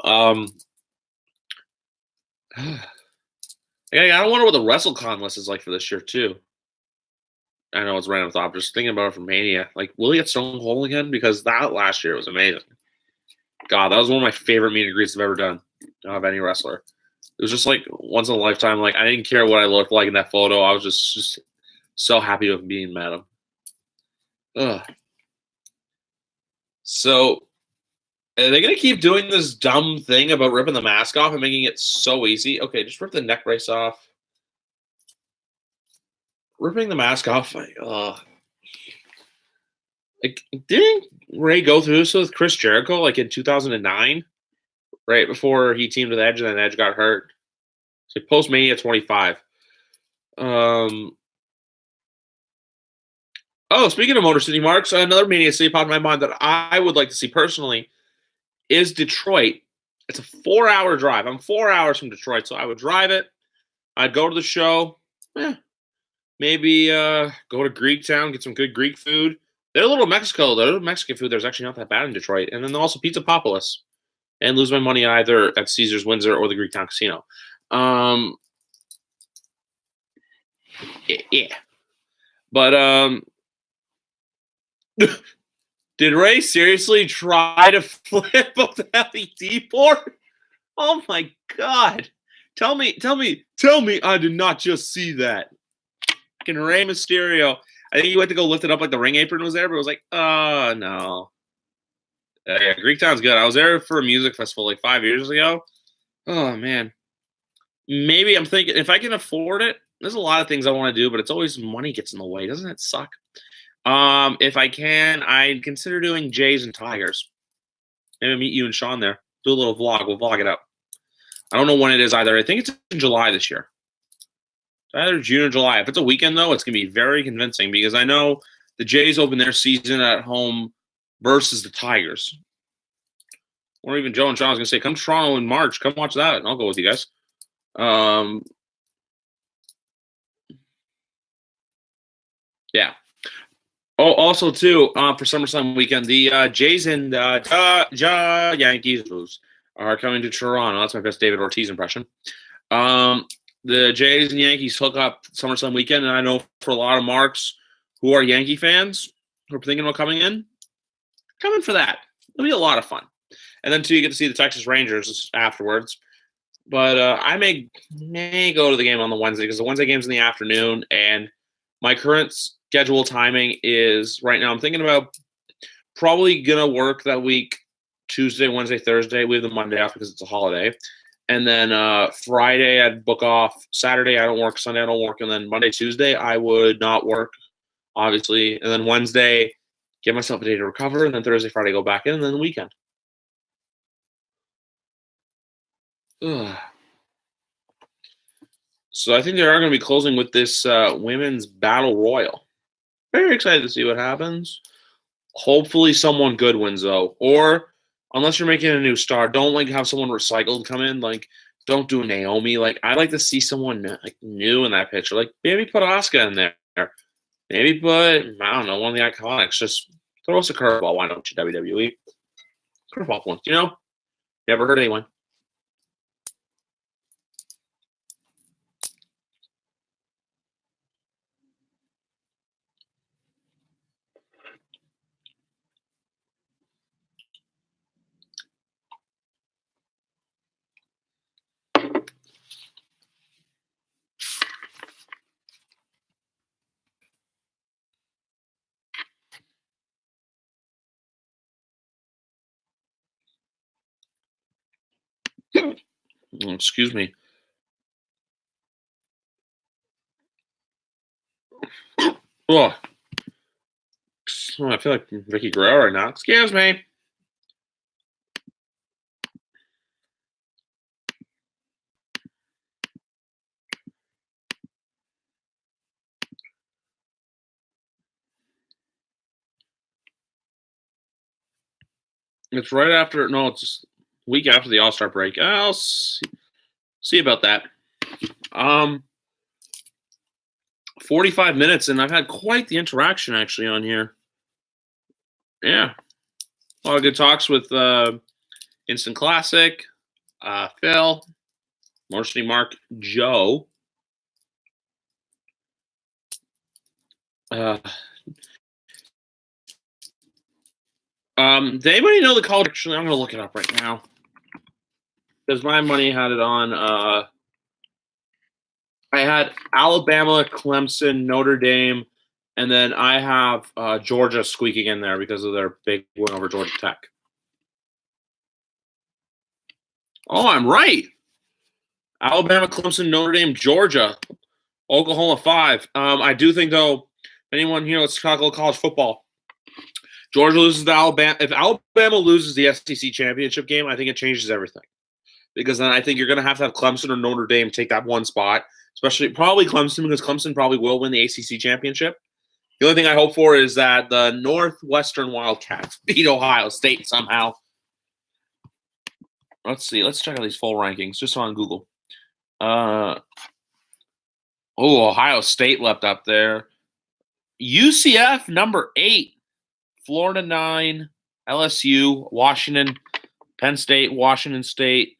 I don't wonder what the WrestleCon list is like for this year too. I know it's random thought, but just thinking about it from Mania. Like, will he get Stone Cold again? Because that last year was amazing. God, that was one of my favorite meet and greets I've ever done of any wrestler. It was just like once in a lifetime. Like, I didn't care what I looked like in that photo. I was just so happy to have been met him. Ugh. So, are they going to keep doing this dumb thing about ripping the mask off and making it so easy? Okay, just rip the neck brace off. Ripping the mask off, like, didn't Ray go through this with Chris Jericho like in 2009, right before he teamed with Edge and then Edge got hurt? So post Mania 25. Speaking of Motor City Marks, another Mania city popped in my mind that I would like to see personally is Detroit. It's a 4-hour drive. I'm 4 hours from Detroit, so I would drive it. I'd go to the show. Maybe go to Greektown, get some good Greek food. Their little Mexico, their Mexican food, there's actually not that bad in Detroit. And then also Pizza Popolis. And lose my money either at Caesars Windsor or the Greektown Casino. Yeah. But did Ray seriously try to flip up the LED board? Oh my God. Tell me I did not just see that. Fucking Rey Mysterio. I think he went to go lift it up like the ring apron was there, but it was like, oh no. Yeah, Greektown's good. I was there for a music festival like 5 years ago. Oh man. Maybe I'm thinking if I can afford it, there's a lot of things I want to do, but it's always money gets in the way. Doesn't that suck? If I can, I'd consider doing Jays and Tigers. Maybe meet you and Sean there. Do a little vlog. We'll vlog it up. I don't know when it is either. I think it's in July this year. It's either June or July. If it's a weekend, though, it's going to be very convincing because I know the Jays open their season at home versus the Tigers. Or even Joe and Sean was going to say, come to Toronto in March. Come watch that, and I'll go with you guys. Yeah. Oh, also, too, for SummerSlam weekend, the Jays and Yankees are coming to Toronto. That's my best David Ortiz impression. The Jays and Yankees hook up SummerSlam weekend, and I know for a lot of marks who are Yankee fans who are thinking about coming in for that. It'll be a lot of fun. And then, too, you get to see the Texas Rangers afterwards. But I may go to the game on the Wednesday because the Wednesday game's in the afternoon, and my current schedule timing is right now I'm thinking about probably going to work that week, Tuesday, Wednesday, Thursday. We have the Monday off because it's a holiday. And then Friday, I'd book off. Saturday, I don't work. Sunday, I don't work. And then Monday, Tuesday, I would not work, obviously. And then Wednesday, give myself a day to recover. And then Thursday, Friday, go back in. And then the weekend. Ugh. So I think they are going to be closing with this women's battle royal. Very excited to see what happens. Hopefully someone good wins, though. Or unless you're making a new star, don't like have someone recycled come in. Like, don't do Naomi. Like, I'd like to see someone like new in that picture. Like, maybe put Asuka in there. Maybe put, I don't know, one of the Iconics. Just throw us a curveball. Why don't you, WWE? Curveball once, you know? Never hurt anyone. Excuse me. Oh, I feel like Vicky Guerrero right now. Excuse me. It's right after. No, it's just week after the All-Star break. I'll see about that. 45 minutes, and I've had quite the interaction actually on here. Yeah, a lot of good talks with Instant Classic, Phil, Marcy, Mark, Joe. Does anybody know the college? Actually, I'm going to look it up right now because my money had it on. I had Alabama, Clemson, Notre Dame, and then I have Georgia squeaking in there because of their big win over Georgia Tech. Oh, I'm right. Alabama, Clemson, Notre Dame, Georgia, Oklahoma 5. I do think, though, anyone here, let's talk a little college football. Georgia loses to Alabama. If Alabama loses the SEC championship game, I think it changes everything. Because then I think you're going to have Clemson or Notre Dame take that one spot, especially probably Clemson, because Clemson probably will win the ACC championship. The only thing I hope for is that the Northwestern Wildcats beat Ohio State somehow. Let's see. Let's check out these full rankings just on Google. Ohio State left up there. UCF number 8, Florida 9, LSU, Washington, Penn State, Washington State,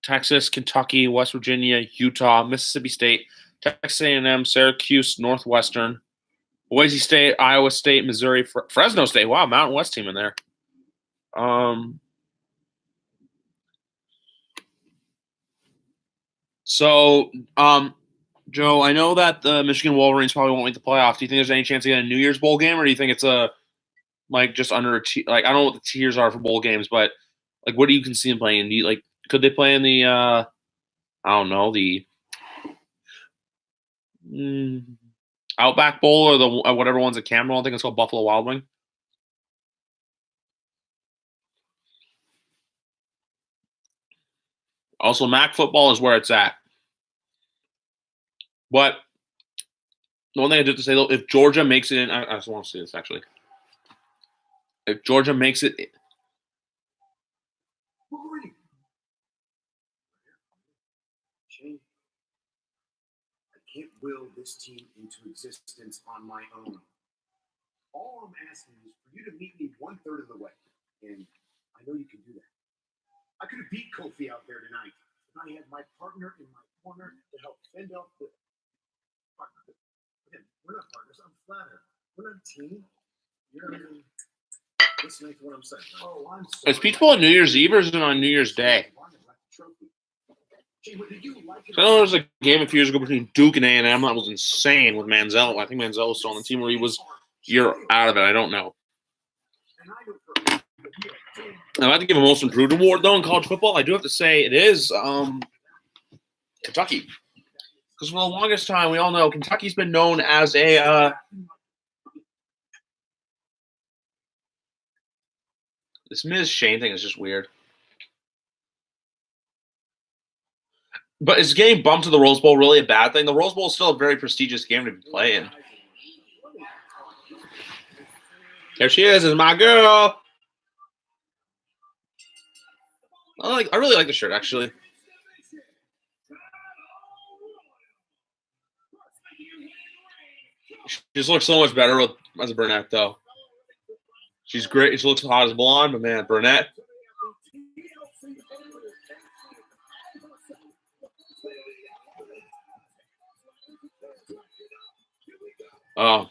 Texas, Kentucky, West Virginia, Utah, Mississippi State, Texas A&M, Syracuse, Northwestern, Boise State, Iowa State, Missouri, Fresno State. Wow, Mountain West team in there. Joe, I know that the Michigan Wolverines probably won't make the playoffs. Do you think there's any chance to get a New Year's bowl game, or do you think it's just under a I don't know what the tiers are for bowl games, but what do you can see them playing? Do you could they play in the I don't know, the Outback Bowl or the whatever one's at Campbell? I think it's called Buffalo Wild Wing. Also, MAC football is where it's at. But the one thing I do have to say, though, if Georgia makes it in, I just want to see this actually. If Georgia makes it, Shane, I can't will this team into existence on my own. All I'm asking is for you to meet me 1/3 of the way, and I know you can do that. I could have beat Kofi out there tonight, and I had my partner in my corner to help fend off the partner. Again, we're not partners. I'm flattered. We're not a team. You're listening to what I'm saying. Oh, I'm sorry. Is Peach Bowl on New Year's Eve or is it on New Year's Day? I know there was a game a few years ago between Duke and A&M that was insane with Manziel. I think Manziel was still on the team where he was year out of it. I don't know. I'd like to give a most improved award, though, in college football. I do have to say it is Kentucky. Because for the longest time, we all know Kentucky's been known as a this Ms. Shane thing is just weird. But is getting bumped to the Rose Bowl really a bad thing? The Rose Bowl is still a very prestigious game to be playing. There she is my girl. I really like the shirt, actually. She just looks so much better as a brunette, though. She's great. She looks hot as a blonde, but man, brunette. Oh.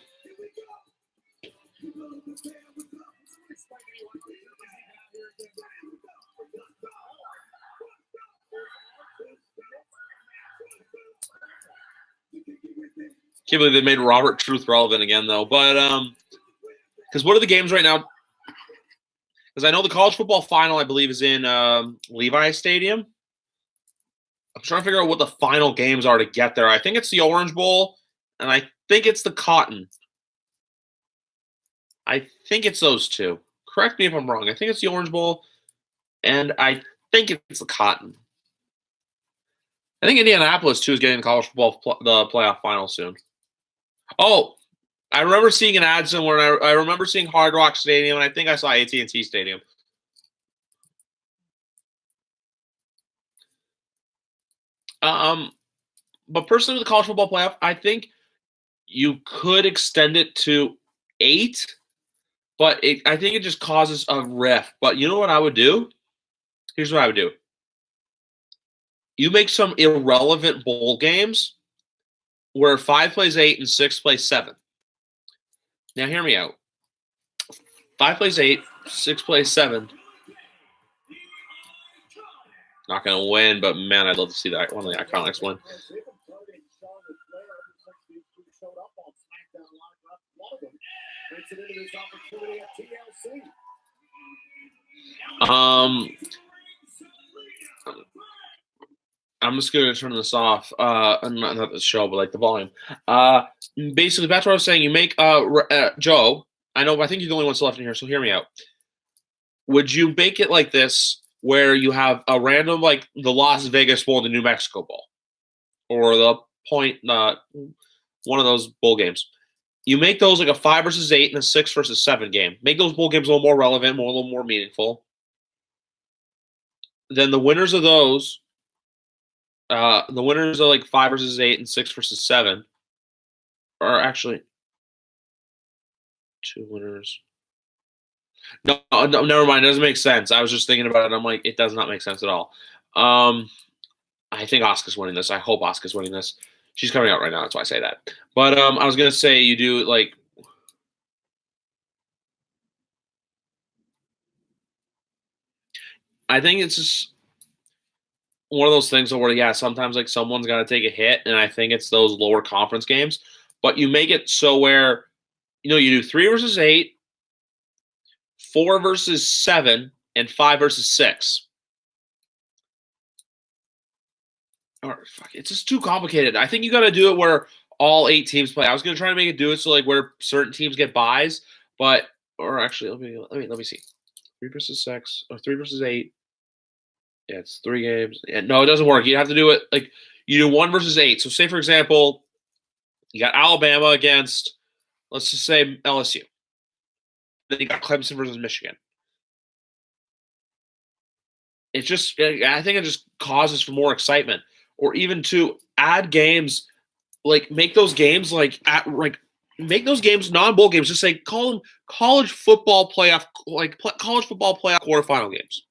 Can't believe they made Robert Truth relevant again, though. But because what are the games right now? Because I know the college football final, I believe, is in Levi Stadium. I'm trying to figure out what the final games are to get there. I think it's the Orange Bowl, and I think it's the Cotton. I think it's those two. Correct me if I'm wrong. I think it's the Orange Bowl, and I think it's the Cotton. I think Indianapolis, too, is getting the college football the playoff final soon. Oh, I remember seeing an ad somewhere, and I remember seeing Hard Rock Stadium, and I think I saw AT&T Stadium. But personally, with the college football playoff, I think you could extend it to 8, but I think it just causes a rift. But you know what I would do? Here's what I would do. You make some irrelevant bowl games where 5 plays 8 and 6 plays 7. Now, hear me out. 5 plays 8, 6 plays 7. Not going to win, but man, I'd love to see that one of the Iconics win. I'm just going to turn this off. Not the show, but like the volume. Basically, that's what I was saying. You make Joe. I think you're the only one left in here, so hear me out. Would you make it like this, where you have a random, like the Las Vegas Bowl and the New Mexico Bowl, or the one of those bowl games? You make those like a 5 versus 8 and a 6 versus 7 game. Make those bowl games a little more relevant, a little more meaningful. Then the winners of those, the winners of like 5 versus 8 and 6 versus 7, are actually 2 winners. No, never mind. It doesn't make sense. I was just thinking about it. I'm like, it does not make sense at all. I think Asuka's winning this. I hope Asuka's winning this. She's coming out right now. That's why I say that. But I was going to say you do like – I think it's just one of those things where, yeah, sometimes like someone's got to take a hit, and I think it's those lower conference games. But you make it so where, you do 3 versus 8, 4 versus 7, and 5 versus 6. Or fuck, it's just too complicated. I think you got to do it where all 8 teams play. I was gonna try to make it do it so like where certain teams get buys, but actually let me see. 3 versus 6 or 3 versus 8. Yeah, it's 3 games. Yeah, no, it doesn't work. You have to do it like you do 1 versus 8. So say for example, you got Alabama against, let's just say LSU. Then you got Clemson versus Michigan. It's just, I think it just causes for more excitement. Or even to add games, like make those games make those games non-bowl games. Just say call them college football playoff, college football playoff quarterfinal games.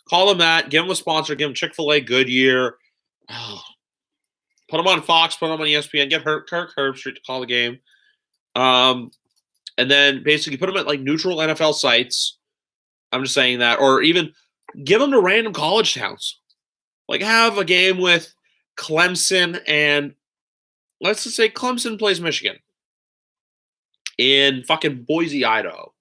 Call them that. Give them a sponsor. Give them Chick-fil-A, Goodyear. Oh. Put them on Fox. Put them on ESPN. Get Kirk Herbstreit to call the game. And then basically put them at like neutral NFL sites. I'm just saying that, or even give them to random college towns. Like have a game with Clemson and let's just say Clemson plays Michigan in fucking Boise, Idaho.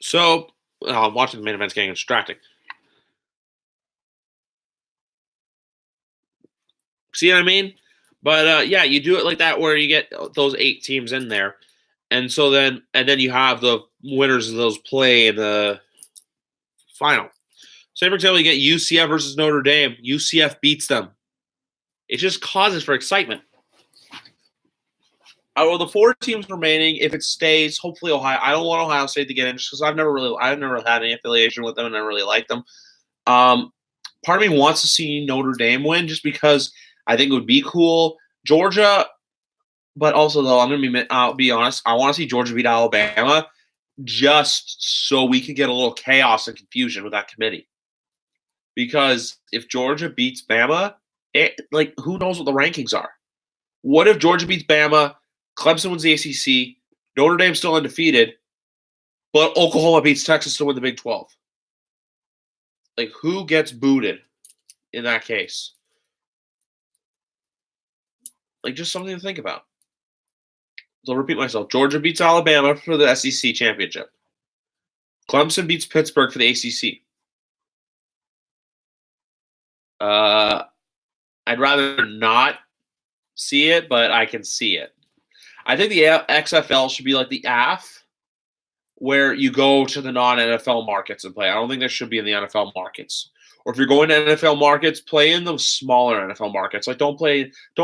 So, watching the main event's getting distracting. See what I mean? But yeah, you do it like that where you get those 8 teams in there, and so then you have the winners of those play in the final. Say for example, you get UCF versus Notre Dame. UCF beats them. It just causes for excitement. Out of the 4 teams remaining, if it stays, hopefully Ohio. I don't want Ohio State to get in just because I've never had any affiliation with them and I really like them. Part of me wants to see Notre Dame win just because I think it would be cool. Georgia, but also though I'll be honest, I want to see Georgia beat Alabama just so we can get a little chaos and confusion with that committee. Because if Georgia beats Bama, who knows what the rankings are? What if Georgia beats Bama? Clemson wins the ACC, Notre Dame's still undefeated, but Oklahoma beats Texas to win the Big 12. Like, who gets booted in that case? Like, just something to think about. So I'll repeat myself. Georgia beats Alabama for the SEC championship. Clemson beats Pittsburgh for the ACC. I'd rather not see it, but I can see it. I think the XFL should be like the AF, where you go to the non-NFL markets and play. I don't think that should be in the NFL markets. Or if you're going to NFL markets, play in those smaller NFL markets. Like don't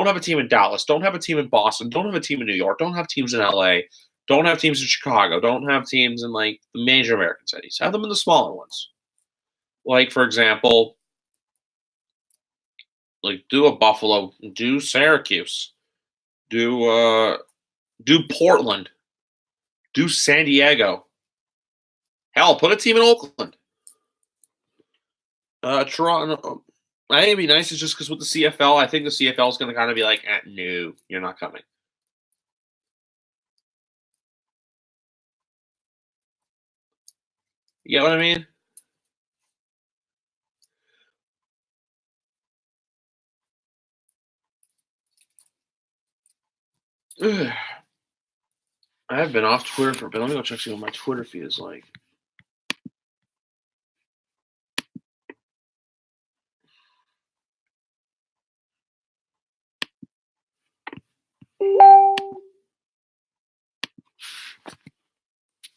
have a team in Dallas, don't have a team in Boston, don't have a team in New York, don't have teams in LA, don't have teams in Chicago, don't have teams in like the major American cities. Have them in the smaller ones. Like for example, like do a Buffalo, do Syracuse, do Portland, do San Diego. Hell, put a team in Oakland. Toronto. I think it'd be nice. It's just because with the CFL, I think the CFL is going to kind of be like, no, you're not coming. You get what I mean? I have been off Twitter for a bit. Let me go check see what my Twitter feed is like.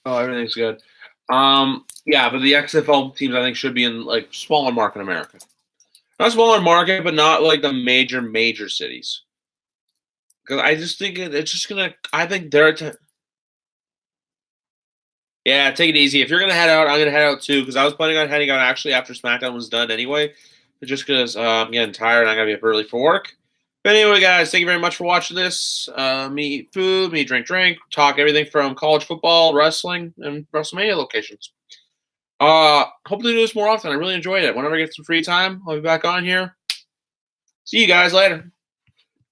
Oh, everything's good. Yeah, but the XFL teams I think should be in like smaller market America. Not smaller market, but not like the major cities. Because I just think it's just gonna. I think they're. Yeah, take it easy. If you're gonna head out, I'm gonna head out too. Because I was planning on heading out actually after SmackDown was done anyway. But just because I'm getting tired and I gotta be up early for work. But anyway, guys, thank you very much for watching this. Me eat food, me drink, talk everything from college football, wrestling, and WrestleMania locations. Hopefully do this more often. I really enjoyed it. Whenever I get some free time, I'll be back on here. See you guys later.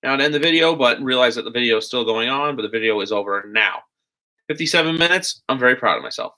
Now to end the video, but realize that the video is still going on, but the video is over now. 57 minutes. I'm very proud of myself.